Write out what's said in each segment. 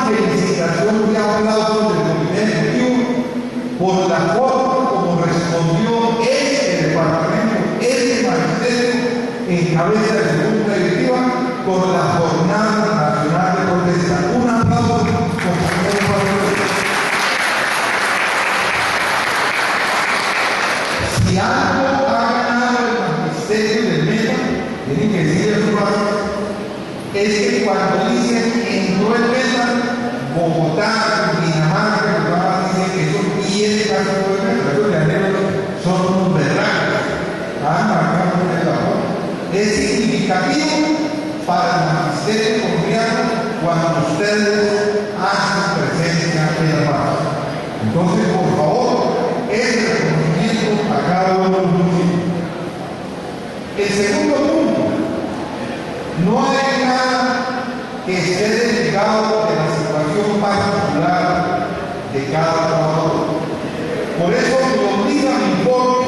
felicitación y aplausos del Comité Ejecutivo por la forma como respondió este departamento, este magisterio, en cabeza de su junta directiva, con la Jornada Nacional de Protesta. Un aplauso, si algo ha ganado el magisterio del META, tienen que decirle a sus padres, es que cuando dicen entró el META, Bogotá, Dinamarca, dicen que son 10 casos de META, los llaneros son unos berracos, han marcado un labor. Es significativo para el magisterio colombiano cuando ustedes hacen presencia en la paz. Entonces, por favor, ese reconocimiento a cada uno de los municipios. El segundo punto, no hay nada que esté desligado de la situación particular de cada trabajador. Por eso me obliga mi informe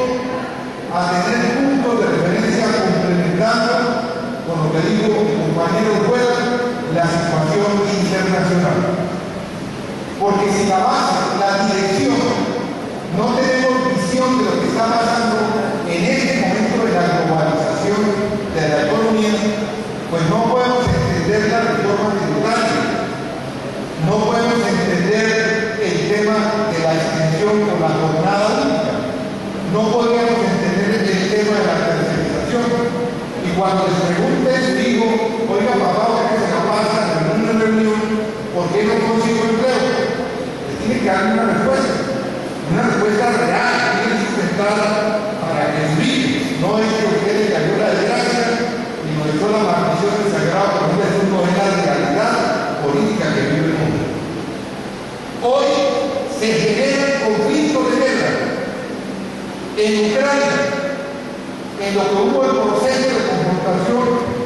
a tener puntos de referencia complementando con lo que dijo mi compañero Rueda, la situación internacional. Porque si la base, la dirección, no tenemos visión de lo que está pasando en este momento de la globalización de la economía, pues no podemos entender la reforma tributaria, no podemos entender el tema de la extensión por la jornada única, no podemos entender el tema de la tercerización. Y cuando les pregunten, digo, oiga papá, ¿qué se la pasa en una reunión? ¿Por qué no consigo empleo? Les tiene que dar una respuesta real, bien sustentada para que vive. No es que usted le cayó la desgracia y nos echó la maldición del sagrado, porque eso no es la realidad política que vive el mundo. Hoy se genera conflicto de guerra en Ucrania. En lo que hubo el proceso de confrontación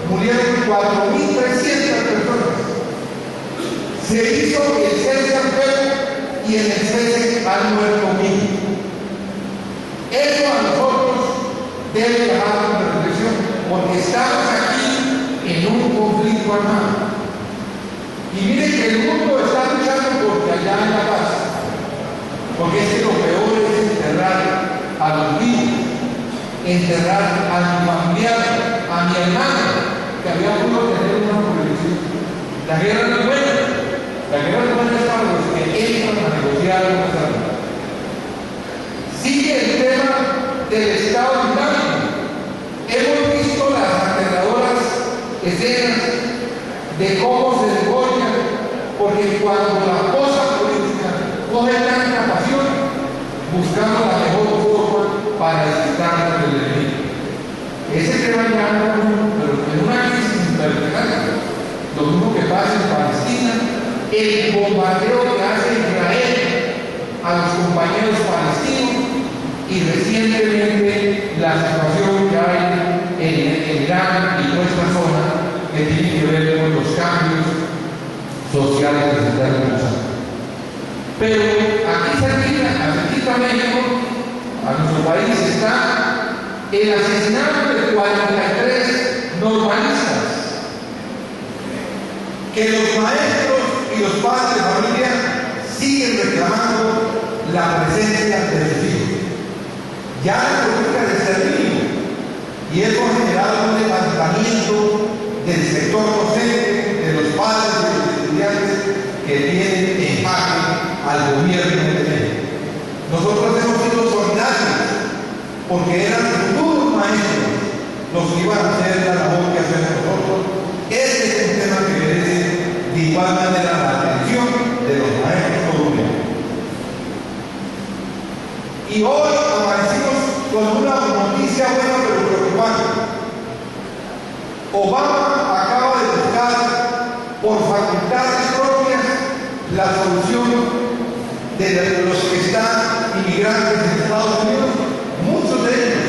murieron 4.300 personas. Se hizo el cese al fuego y en el cese han muerto 1.000. Eso a nosotros debe llamar la reflexión, porque estamos aquí en un conflicto armado. Y miren que el mundo está luchando porque allá hay la paz. Porque es que lo peor es enterrar a los niños, enterrar a mi familiar, a mi hermano, que había podido tener una prohibición. La guerra no es buena. La guerra no es buena es para los que entran a negociar las armas. Sigue el tema del Estado Islámico. Hemos visto las aterradoras escenas de cómo se degollan, porque cuando la cosa política coge tanta pasión, buscamos la mejor forma para desquitarnos del enemigo. Ese tema ya anda, pero en una crisis internacional, lo mismo que pasa en Palestina, el bombardeo que hace Israel a los compañeros palestinos y recientemente la situación que hay en Irán y toda esta zona que tiene que ver con los cambios sociales que se están realizando. Pero aquí cerquita México, a nuestro país, está el asesinato de 43 normalistas, que los maestros y los padres de familia siguen reclamando la presencia de sus hijos. Ya la política de exterminio, y eso ha generado un levantamiento del sector docente, de los padres y de los estudiantes que tienen en jaque al gobierno de México. Nosotros hemos sido solidarios porque eran futuros maestros los que iban a hacer la labor que hacemos nosotros. Este es un tema que merece de igual manera la atención de los maestros colombianos. Y hoy amanecimos con una noticia buena pero preocupante. Obama acaba de buscar por facultades propias la solución de los que están inmigrantes en Estados Unidos, muchos de ellos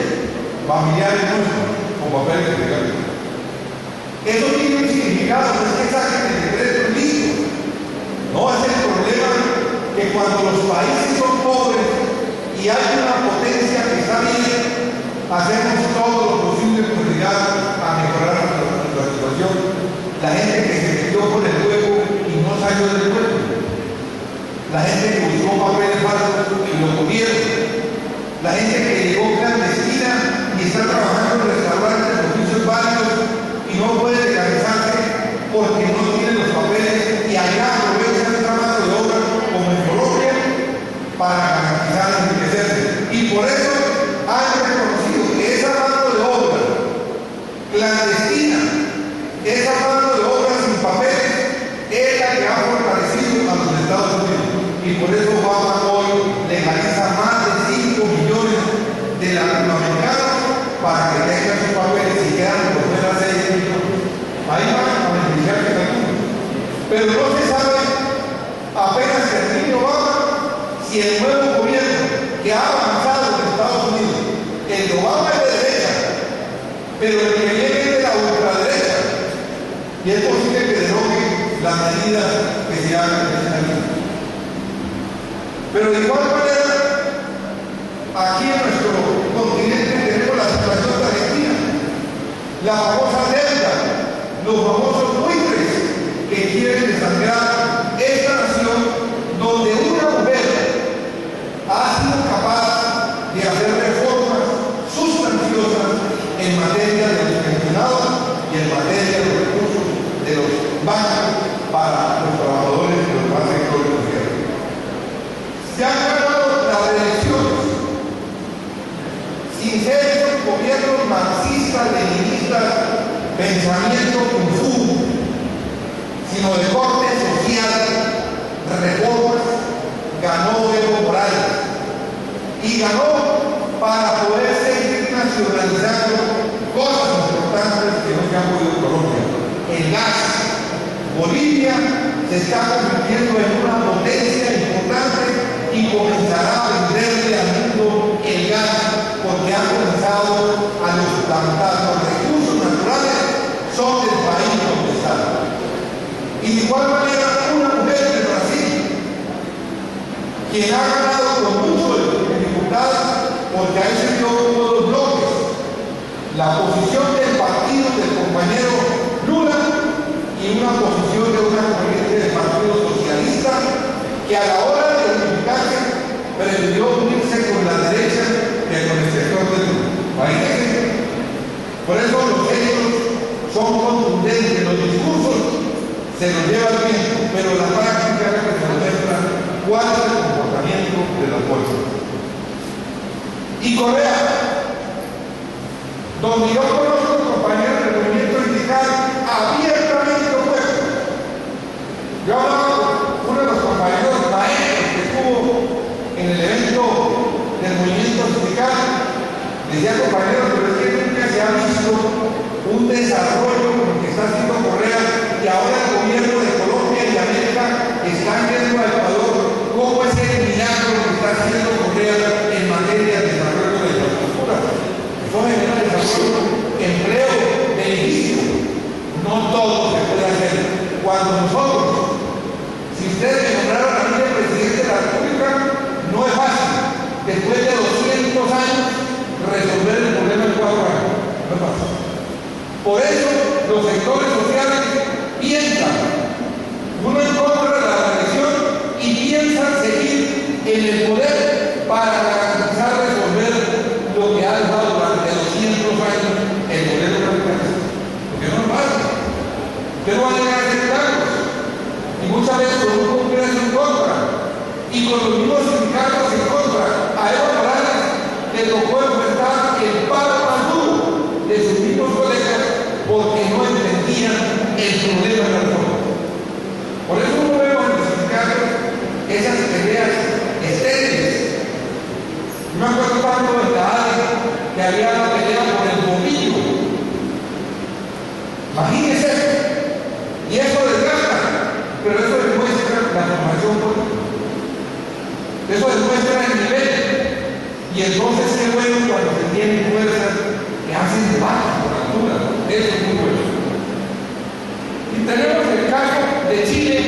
familiares nuestros, con papeles legales. Eso tiene un significado, no es que saquen el decreto listo. No es el problema que cuando los países son pobres y hay una potencia que está bien, hacemos todo lo posible por llegar a mejorar nuestra situación. La gente que se metió por el hueco y no salió del hueco, la gente que buscó papeles falsos y lo tuvieron, la gente que llegó clandestina y está trabajando en restaurantes de oficios válidos y no puede legalizarse porque no tiene los papeles y allá aprovechan esa mano de obra como en Colombia para garantizar enriquecerse. Y por eso han reconocido que esa mano de obra clandestina, esa mano de obra sin papeles, es la que ha fortalecido a los Estados Unidos. Y por eso Obama hoy legaliza más de 5 millones de latinoamericanos para que tengan sus papeles y quedan por fuera 6 millones. Ahí van a beneficiarse algunos. Pero no se sabe, apenas termine Obama, si el nuevo gobierno que ha avanzado en Estados Unidos, el de Obama es de derecha, pero el que viene es de la ultraderecha, y es posible que derogue las medidas que se hagan en esta línea. Pero de igual manera, aquí en nuestro continente tenemos la situación de Argentina, la famosa deuda, los famosos buitres que quieren desangrar esta nación donde una mujer ha sido capaz de hacer reformas sustanciosas en materia de los pensionados y en materia de los recursos de los bancos para los trabajadores de los más sectores sociales. Se han ganado las elecciones sin ser esos gobiernos marxistas, leninistas, pensamiento kung fu, sino de corte social, reformas, ganó Evo Morales y ganó para poder seguir nacionalizando cosas importantes que no se han podido en Colombia. El gas. Bolivia se está convirtiendo en una potencia importante y comenzará a venderle al mundo el gas porque ha comenzado a los recursos naturales son del país donde está. Y de igual manera una mujer de Brasil, quien ha ganado con muchas dificultades porque ahí se dio uno de los bloques, la posición del partido del compañero Lula y una posición de una corriente del Partido Socialista que a la hora de unificarse prefirió unirse con la derecha que con el sector del país. Por eso los hechos son contundentes, los discursos se los lleva el tiempo, pero la práctica es la que se muestra cuál es el comportamiento de las fuerzas. Y Corea, donde yo conozco compañeros del movimiento sindical abiertamente opuestos. Yo hablaba con uno de los compañeros maestros que estuvo en el evento del movimiento sindical. Decía, compañeros, pero es que nunca se ha visto un desarrollo como el que está haciendo Correa y ahora el gobierno de Colombia y América están viendo a Ecuador cómo es el milagro que está haciendo Correa en materia de desarrollo de la infraestructura. Eso genera desarrollo, empleo, beneficio. No todo se puede hacer. Cuando nosotros, si ustedes me nombraron a mí el presidente de la República, no es fácil. Después de 200 años, resolver el problema en 4 años. No es fácil. Por eso, los sectores sociales piensan, uno en contra de la reelección y piensan seguir en el poder para garantizar resolver lo que ha dejado durante 200 años el gobierno capitalista. Porque no es fácil. Usted no va a llegar a hacer cargos. Y muchas veces con un Congreso en contra. Y con los mismos sindicatos en contra. A Evo Morales le tocó enfrentar el paro más duro de sus mismos colegas porque no entendían el problema de la reforma. Por eso no vemos en los sindicatos esas peleas estériles. No me acuerdo tanto de la área que había una pelea por el bombillo. Imagínense eso. Y eso desgasta, pero eso demuestra la formación política. Eso demuestra el nivel. Y entonces qué bueno cuando se tienen fuerzas que hacen debate por altura. Eso es muy bueno. Y tenemos el caso de Chile,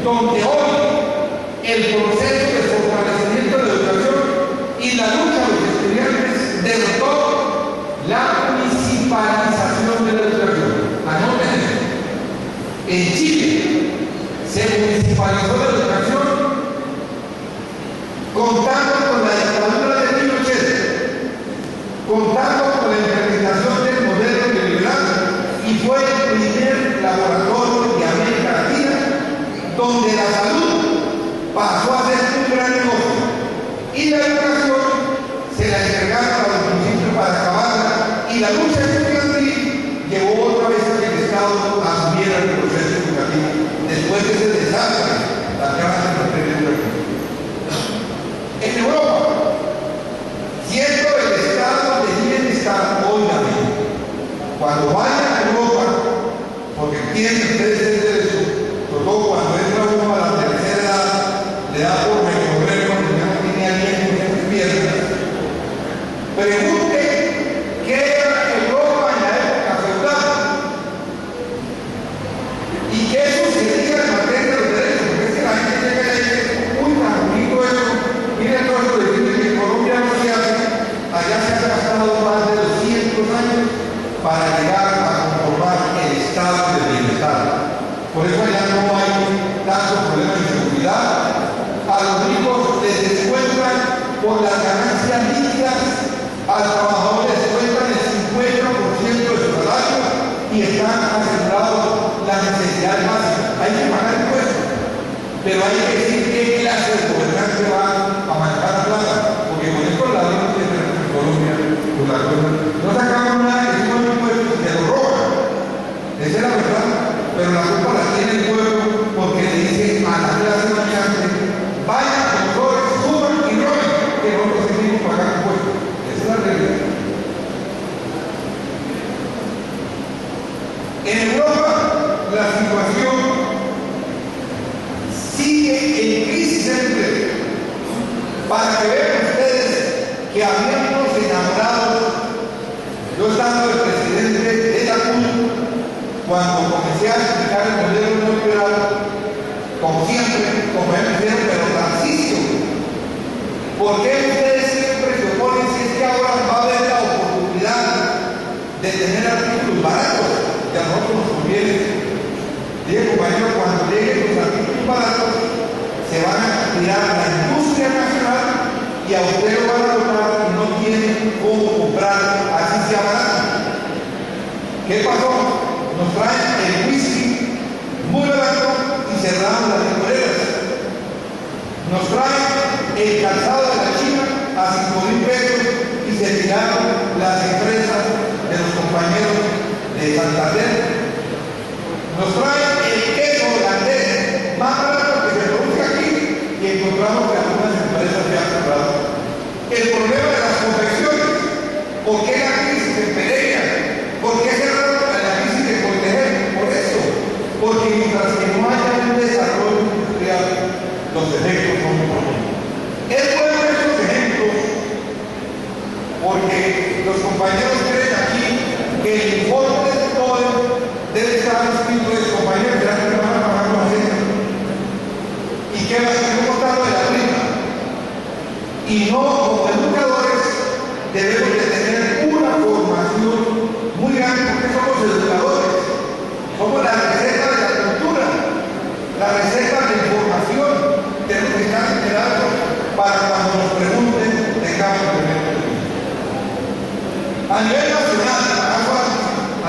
donde hoy el proceso de fortalecimiento de la educación y la lucha de los estudiantes derrotó la municipalización de la educación. Anoten eso. En Chile se municipalizó la educación laboratorios de América Latina, donde la salud pasó a ser un gran negocio y la educación se la entregaron a los municipios para acabarla, y la lucha estudiantil llevó otra vez a que el Estado asumiera el proceso educativo después de ese desastre, la clase de materia educativa. En Europa, siendo el estado de bienestar hoy la vida, cuando vayan a Europa, porque tienen ustedes el derecho, sobre todo cuando entra uno a la tercera edad, le da por recorrer cuando ya no tiene aliento en sus piernas. Pregunte qué era Europa en la época feudal y qué sucedía en materia de los derechos, porque es que la gente llega y dice, uy, tan bonito eso, miren todo eso de que en Colombia no se hace, allá se ha gastado más de 200 años para llegar a conformar el estado de bienestar. Por eso allá no hay tantos problemas de seguridad. A los ricos les descuentan por las ganancias líquidas, al trabajador les descuentan el 50% de su salario y están asegurados las necesidades básicas. Hay que pagar impuestos, pero hay que decir qué clase de gobernante va a manejar la plata, porque con estos ladrones que tenemos en Colombia, pues la cosa, no sacamos nada que suban impuestos y se lo roban. Esa es la verdad, pero la culpa la tiene el pueblo porque le dice a la clase dominante, vayan, doctores, suban y roben, que nosotros seguimos pagando impuestos. Esa es la realidad. En Europa, la situación sigue en crisis de empleo. Para que vean ustedes que habíamos enamorado, yo estando el presidente de la CUN, cuando comencé a explicar el modelo neoliberal, como siempre, como me dijeron, pero transicio. ¿Por qué ustedes siempre se oponen si es que ahora va a haber la oportunidad de tener artículos baratos? Que a nosotros nos conviene. Dije, compañero, cuando lleguen los artículos baratos, se van a tirar a la industria nacional y a usted lo van a notar y no tienen cómo comprar así sea barato. ¿Qué pasó? Nos traen el whisky muy barato y cerramos las licoreras. Nos traen el calzado de la China a 5.000 pesos y se tiraron las empresas de los compañeros de Santander. Nos traen el queso holandés más barato que se produce aquí y encontramos que algunas empresas se han cerrado. El problema de las confecciones, ¿por qué la crisis en Pereira? ¿Por qué cerraron la crisis de Coltejer? Por eso, porque mientras que no haya un desarrollo industrial, los efectos son muy profundos. Es bueno estos ejemplos porque los compañeros creen aquí que el informe de todo debe estar escrito de compañeros de la que van a pagar la gente y que va a ser contado de la prima. Y no, como educadores, debemos de tener una formación muy grande porque somos educadores, somos la receta de la cultura, la receta de información. Tenemos que estar enterados para cuando nos pregunten tengamos que tener. A nivel nacional, a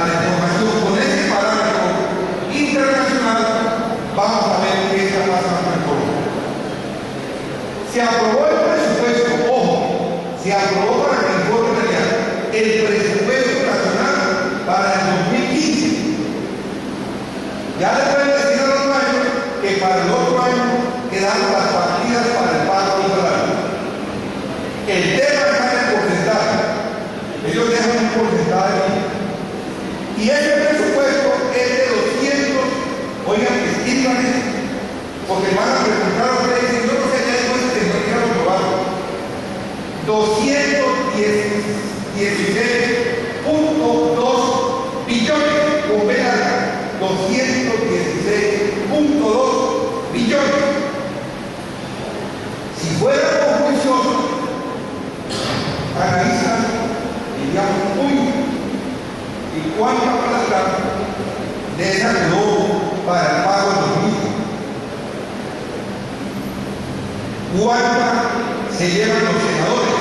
la información con este parámetro internacional, vamos a ver qué está pasando en Colombia. Se aprobó el presupuesto, ojo, se aprobó para que el informe real el presupuesto nacional para el 2015. Ya le pueden decir al otro año que para el otro año quedaron las partidas para el pago del salario. El tema está en el porcentaje. Ellos dejan un porcentaje y ese presupuesto es de 200, oigan, escriban esto, porque van a preguntar a ustedes, yo no sé qué es que no quiero probar. 216.2 billones, con B larga, 216.2 billones. Si fuéramos juiciosos, analizan y digamos, uy, ¿y cuánta plata de esa quedó para el pago de los mismos? ¿Cuánta se llevan los senadores?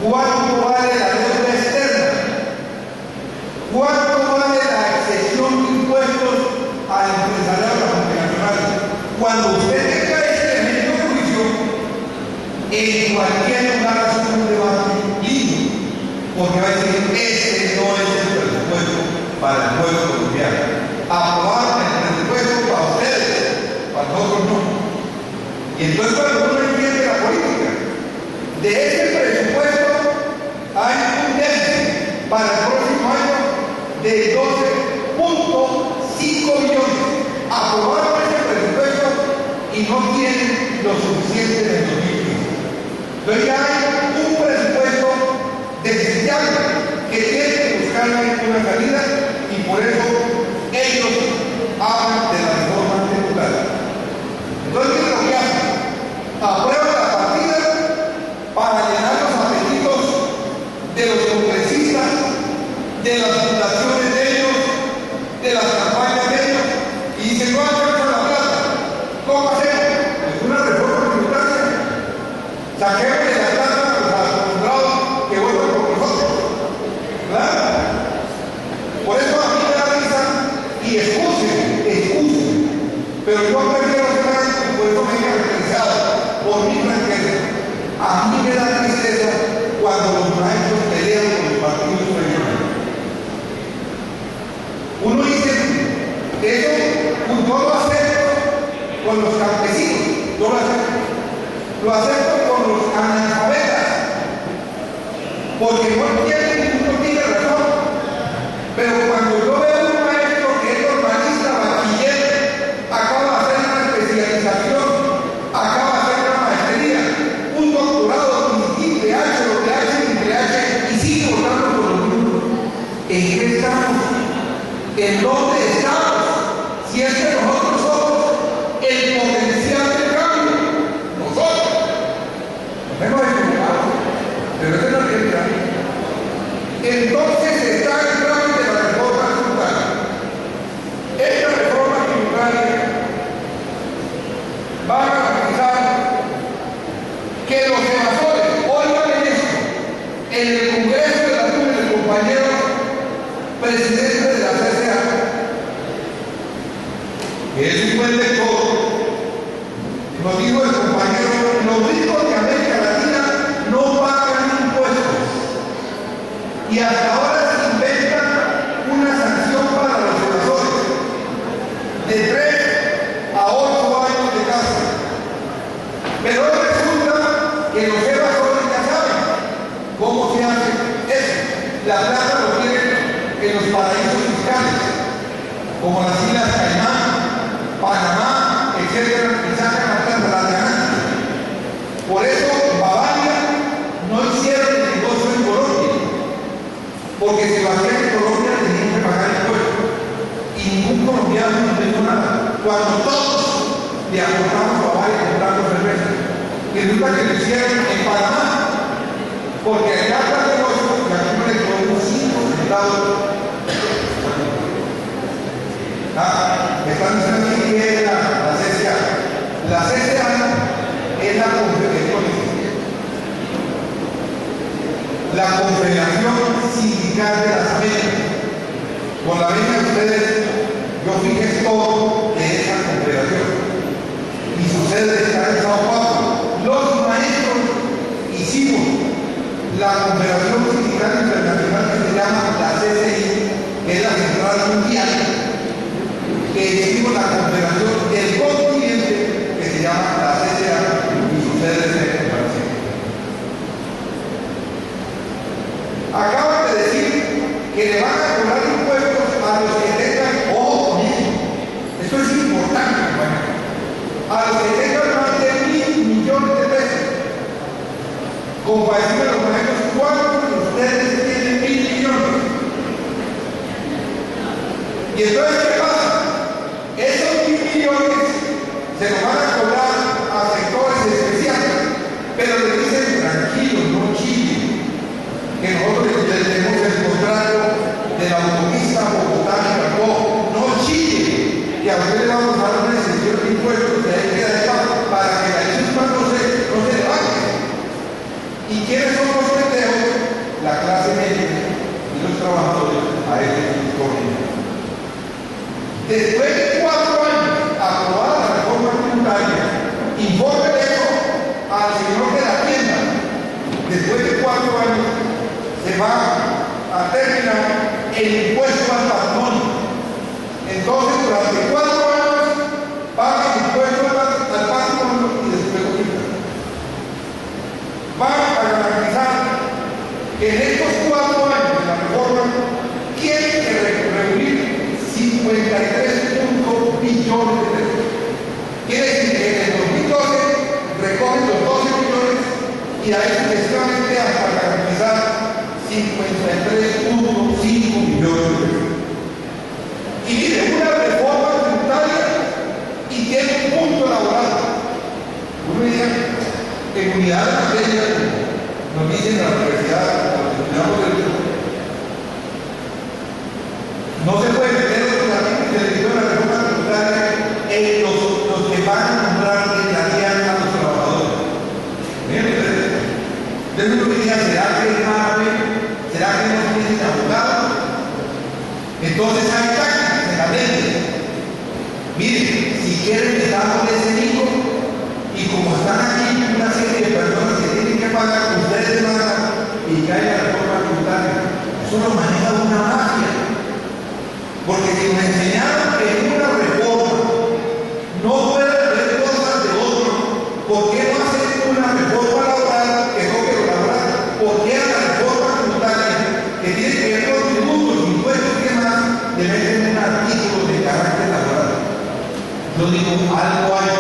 ¿Cuánto vale la deuda externa? ¿Cuánto vale la excesión de impuestos Cuando usted tenga ese elemento de juicio, en cualquier lugar hace un debate lindo, porque va a decir, este no es el presupuesto para el pueblo colombiano. Aprobar el presupuesto para ustedes, para nosotros no. Y entonces cuando uno entiende la política, de ese presupuesto hay un déficit para el próximo año de 12.5 millones. Aprobaron ese presupuesto y no tienen lo suficiente en el 2015. Entonces ya hay un presupuesto deficitario que tiene que buscarle una salida y por eso ellos hablan de la reforma tributaria. Entonces, ¿qué es lo que hacen? Aprueban la partida para llenar los apetitos de los congresistas, de las fundaciones de ellos, de las campañas de ellos, y dicen, no alcanza la plata. ¿Cómo hacemos? Es una reforma tributaria. Saquemos de la plata a los acostumbrados que vuelvan con nosotros. ¿Verdad? Por eso a mí me da risa, y excusen, pero yo prefiero hacer algo, por eso me he caracterizado por mi franqueza. A mí me da tristeza cuando los maestros pelean con los partidos regionales. Uno dice, eso yo lo acepto con los campesinos, yo lo acepto con los analfabetas, porque no entienden, uno tiene razón, pero cuando yo veo un maestro que es normalista, bachiller, acaba de hacer una especialización, acaba de hacer una maestría, un doctorado en IPH, y sigue votando por los mismos. ¿En qué estamos? ¿En dónde estamos? Si es que nosotros somos el potencial de cambio, nosotros nos hemos equivocado, pero esa es la realidad. Entonces está el trámite de la reforma tributaria. Esta reforma tributaria va a garantizar que los senadores, oigan en esto, en el Congreso de la República, el compañero presidente de la CCA, que es un buen lector, nos dijo el compañero, los ricos de América Latina no pagan impuestos. Y hasta ahora se inventa una sanción para los evasores de 3 a 8 años de cárcel. Pero resulta que los evasores ya saben cómo se hace eso. La plata lo tienen en los paraísos fiscales, como las Islas Caimán, Panamá, etcétera, y sacan la plata, las ganancias. Por eso Bavaria no hicieron el negocio en Colombia, porque si lo hacían en Colombia tenían que pagar impuestos. Y ningún colombiano no hizo nada. Cuando todos le aportamos a Bavaria comprando cerveza, y resulta que lo hicieron en Panamá, porque allá está el negocio, y aquí no le cobramos 5 centavos. Están diciendo aquí que es la CCA. La CCA es la Confederación Sindical de las Américas. Con la venia de ustedes, yo fui gestor de esa confederación. Y su sede está en Sao Paulo. Los maestros hicimos la Confederación Sindical Internacional que se llama la CCI, que es la Central Mundial, que hicimos la Confederación del Continente, que se llama la CCA, y su sede es en Brasil. Acaban de decir que le van a cobrar impuestos a los que tengan, ojo con eso es importante, bueno, a los que tengan más de 1.000 millones de pesos. Compartir los maestros, ¿cuántos de ustedes tienen 1.000 millones? Y entonces, ¿qué pasa? Esos 1.000 millones se los van a cobrar a sectores especiales, pero le dicen tranquilos, no chillen, que nosotros les tenemos el contrato de la autopista Bogotá-Chicó, no chillen, que a usted le vamos a dar una excepción de impuestos de ahí queda de pago para que la chispa no se levante. ¿Y quiénes son los pendejos? La clase media y los trabajadores a este sector. Después de 4 años aprobada la reforma tributaria, se va a terminar el impuesto al patrimonio. Entonces, durante 4 años pagan impuesto al patrimonio y después lo quitan. Van a garantizar que en estos 4 años de la reforma tienen que reunir 53 billones de pesos. Quiere decir que en el 2012 recogen los 12 billones y ahí sucesivamente hasta garantizar 53.5 billones de pesos. Y mire, una reforma tributaria y tiene un punto laboral. Uno diría, en unidad de materia, nos dicen en la universidad, cuando estudiamos derecho, no se puede meter los artículos de la reforma tributaria en los que van a comprar en la guía a los trabajadores. Entonces uno diría, ¿será que es árabe? ¿Será que no tienen abogados? Entonces hay tácticas en la mente. Miren, si quieren les damos ese hijo y como están aquí una serie de personas que tienen que pagar, ustedes demandan y cae la reforma tributaria. Eso lo maneja una mafia. Porque si me enseñaron que en una reforma no puede haber cosas de otro, ¿por qué no hacer una reforma laboral que toque lo laboral? ¿Por qué a la reforma tributaria que tiene que ver con tributos, impuestos y demás, le meten un artículo de carácter laboral? Yo digo, algo hay,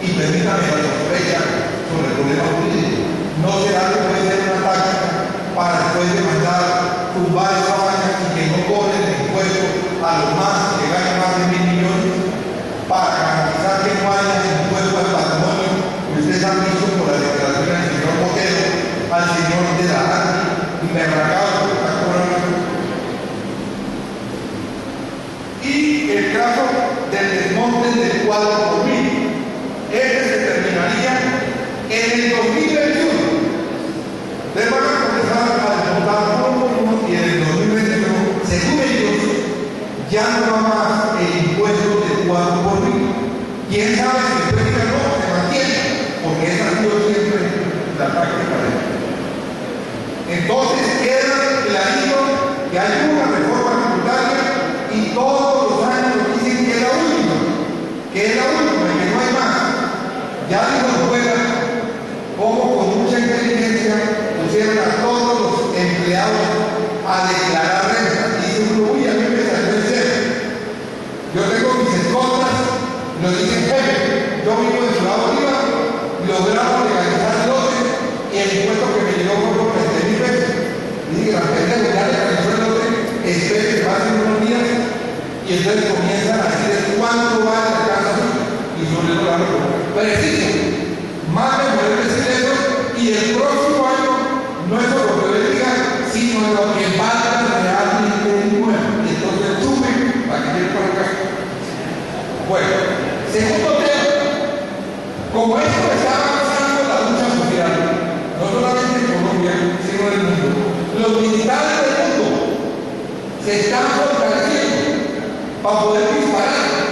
y permítame la sospecha sobre el problema jurídico. No será que puede ser una táctica para después de mandar tumbar esa vaina y que no cobren el impuesto a los más que ganen más de 1.000 millones para garantizar que no haya impuesto al patrimonio que ustedes han visto por la declaración del señor Botero, al señor de la ANTI y Merracado que está cobrando. Y el caso del desmonte del 4.000, este se terminaría en el 2021. Ustedes van a comenzar a desmontar uno por uno y en el 2021, según ellos, ya no va más el impuesto del 4.000. ¿Quién sabe si después digan no, se mantiene? Porque esa ha sido siempre la práctica de él. Entonces queda clarito que hay una reforma tributaria y todos los años nos dicen que es la última, y que no hay más. Ya dijo Juega cómo con mucha inteligencia pusieron a todos los empleados a declarar renta. Dice uno, uy, a mí me salió en cero. Yo tengo mis escoltas, nos dicen, jefe, yo vivo en Ciudad Bolívar, logramos legalizar el lote y el impuesto que me llegó fue por 20.000 pesos. Dice que la gente ya legalizó el lote, espere que pasen unos días y entonces comienzan a decir cuánto vale la casa y sobre todo algo preciso. Más de poder decir eso y el próximo año no es lo que le digan, sino lo que valga realmente el inmueble. Y entonces sube para que llegue para acá. Bueno, segundo tema, como esto está avanzando la lucha social, no solamente en Colombia, sino en el mundo, los militares del mundo se están fortaleciendo para poder disparar,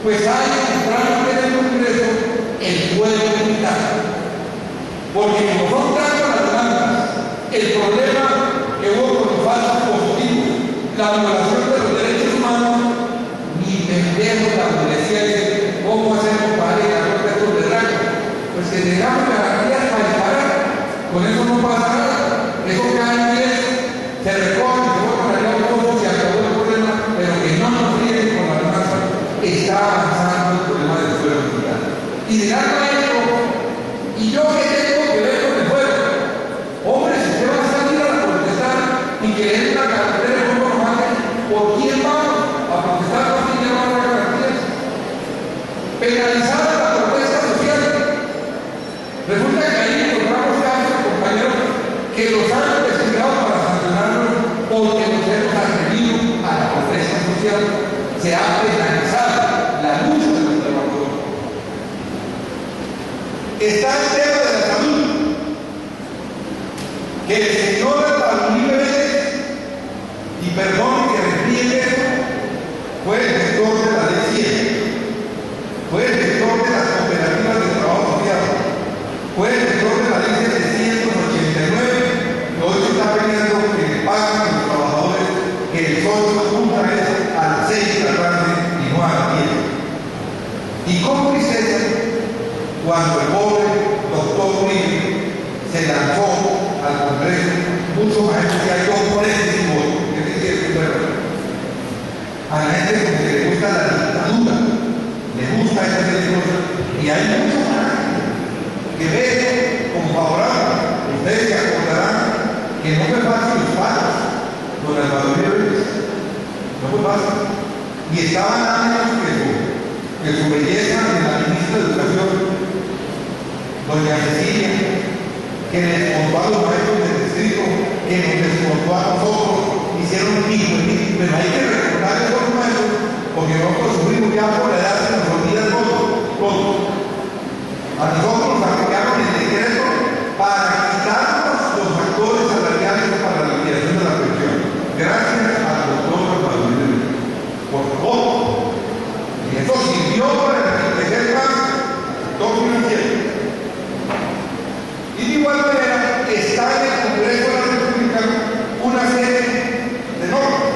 pues hay que entrar en el Congreso el pueblo militar. Porque como son tantas las demandas, el problema que hubo con los falsos positivos, la violación de los derechos humanos, ni pendejos la adolescencia, ¿cómo hacemos para ir a los textos de rango? Pues que tengamos garantías para disparar, con eso no pasa nada, eso cada 10 se recoge, se vuelve a arreglar un poco, se acabó el problema, pero que no nos rieguen con la amenaza, está avanzando el problema del pueblo militar. Y dirán maestro, ¿y yo qué tengo que ver con el pueblo? Hombre, si usted va a salir a protestar y que le den una carretera de forma normal, ¿por quién vamos a protestar por quién llevan las garantías? Penalizar la protesta social. Resulta que ahí encontramos casos, compañeros, que los han investigado para sancionarlos porque nos hemos atrevido a la protesta social. Se ha penalizado la lucha de los trabajadores. Está el tema de la salud, que el señor Altamira Vélez, y perdón que repliegue eso, fue el gestor de la ley 100, fue el gestor de las cooperativas de trabajo social, fue el gestor de la ley 789, que hoy se está peleando cuando el pobre doctor Uribe se lanzó al Congreso, muchos maestros ya yo por ese voto, que es cierto, a la gente como que le gusta la dictadura, le gusta esa serie de cosas, y hay muchos maestros que ven como favorable. Ustedes se acordarán que no fue fácil los palos con el Maduro, no fue fácil, y estaban años que su belleza de la ministra de Educación, doña Cecilia, que les contó a los maestros del distrito, que nos contó a nosotros, hicieron un pico, pero hay que recordar a los maestros, porque nosotros sufrimos ya por la edad, se nos olvida todo. A nosotros nos aplicaron el decreto para quitarnos los factores salariales para la liquidación de la pensión. Gracias al doctor Maduro. Por favor. Y eso sirvió para enriquecer más todo financiero. Y de igual manera está en el Congreso de la República una serie de normas.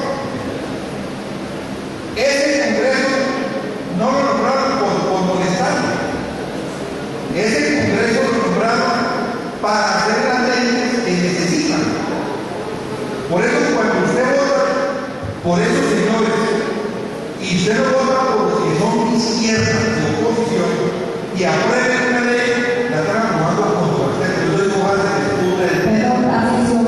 Ese Congreso no lo nombraron por molestarlo. Ese Congreso lo nombraron para hacer las leyes que necesitan. Por eso cuando usted vota por esos señores, y usted no vota por los que son izquierdas de oposición y aprueben una ley, la están aprobando contra usted. Yo digo más de Perdón, atención.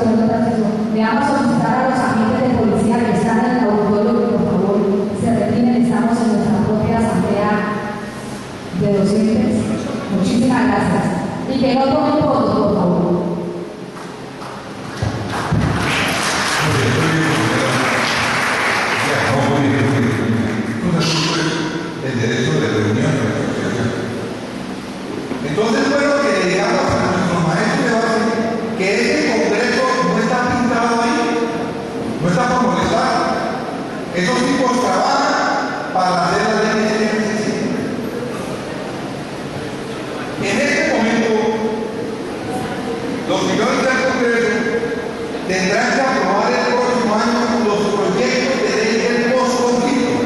Le vamos a solicitar a los agentes de policía que están en el auditorio que por favor se retiren. Estamos en nuestra propia asamblea de docentes. Muchísimas gracias. Y que no tomen fotos, por favor. El derecho de reunión de la asociación. Entonces, bueno, que le digamos a nuestros maestros de base que ese Congreso no está pintado ahí, no está por molestar. Esos tipos trabajan para hacer las leyes que necesitan. En este momento, los señores del Congreso tendrán que aprobar el próximo año los proyectos de ley del post-conflicto.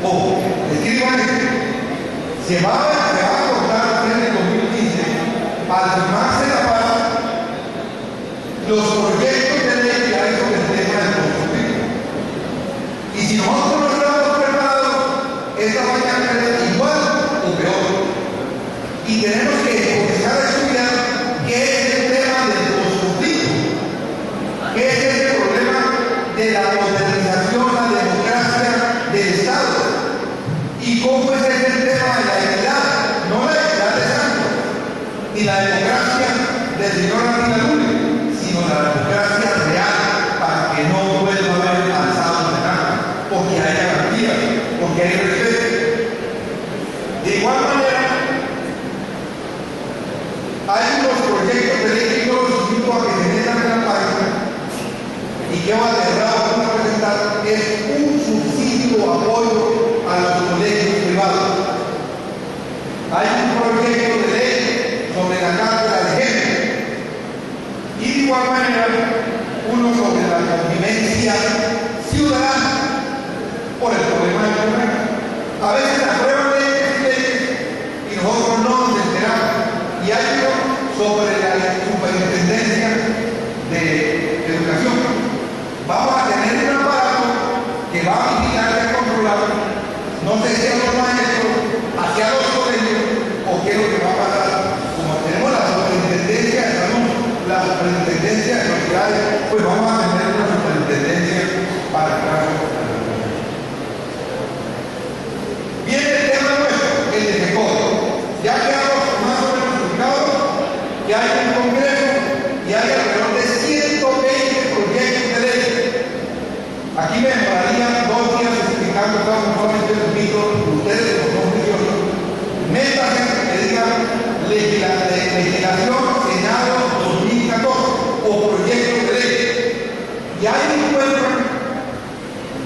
Ojo, escriban esto. Se va a cortar en el 2015, al firmarse la paz, los proyectos de ley que hay sobre el tema del post-conflicto. Y si nosotros no estamos preparados, esta mañana será igual o peor. Y tenemos que comenzar a estudiar qué es el tema del post-conflicto, qué es ese problema de la modernización, la democracia del Estado, y cómo es el tema de la equidad, no la equidad de Santos, ni la democracia del señor Ávila Lule, sino la democracia real, para que no vuelva a haber alzados de nada, porque hay garantías, porque hay respeto. De igual manera, hay unos proyectos de ley que yo los invito a que se metan en la página y que va a presentar, es un subsidio o apoyo a los colegios privados. Hay un proyecto de ley sobre la cátedra de género y de igual manera uno sobre la convivencia ciudadana por el problema del comercio. A veces aprueban leyes y nosotros no nos enteramos. Y hay uno sobre la superintendencia de educación. Vamos a tener un aparato que va a vigilar y a controlar, no sé si a los maestros, hacia los colegios, o qué es lo que va a pasar. Como tenemos la superintendencia de salud, la superintendencia de sociedades, pues vamos a tener una superintendencia para el caso. Viene el tema nuestro, el de FECODE. Ya quedamos más o menos explicados que hay un congreso y hay alrededor de 120 proyectos de ley. Aquí me demoraría 2 días explicando cada uno de estos mitos, ustedes los son religiosos. Métanse que diga legislación Senado 2014 o proyecto de ley. Y ahí encuentran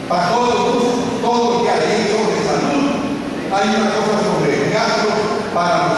para todos los gustos, todo lo que hay sobre salud. Hay una cosa sobre gastos para los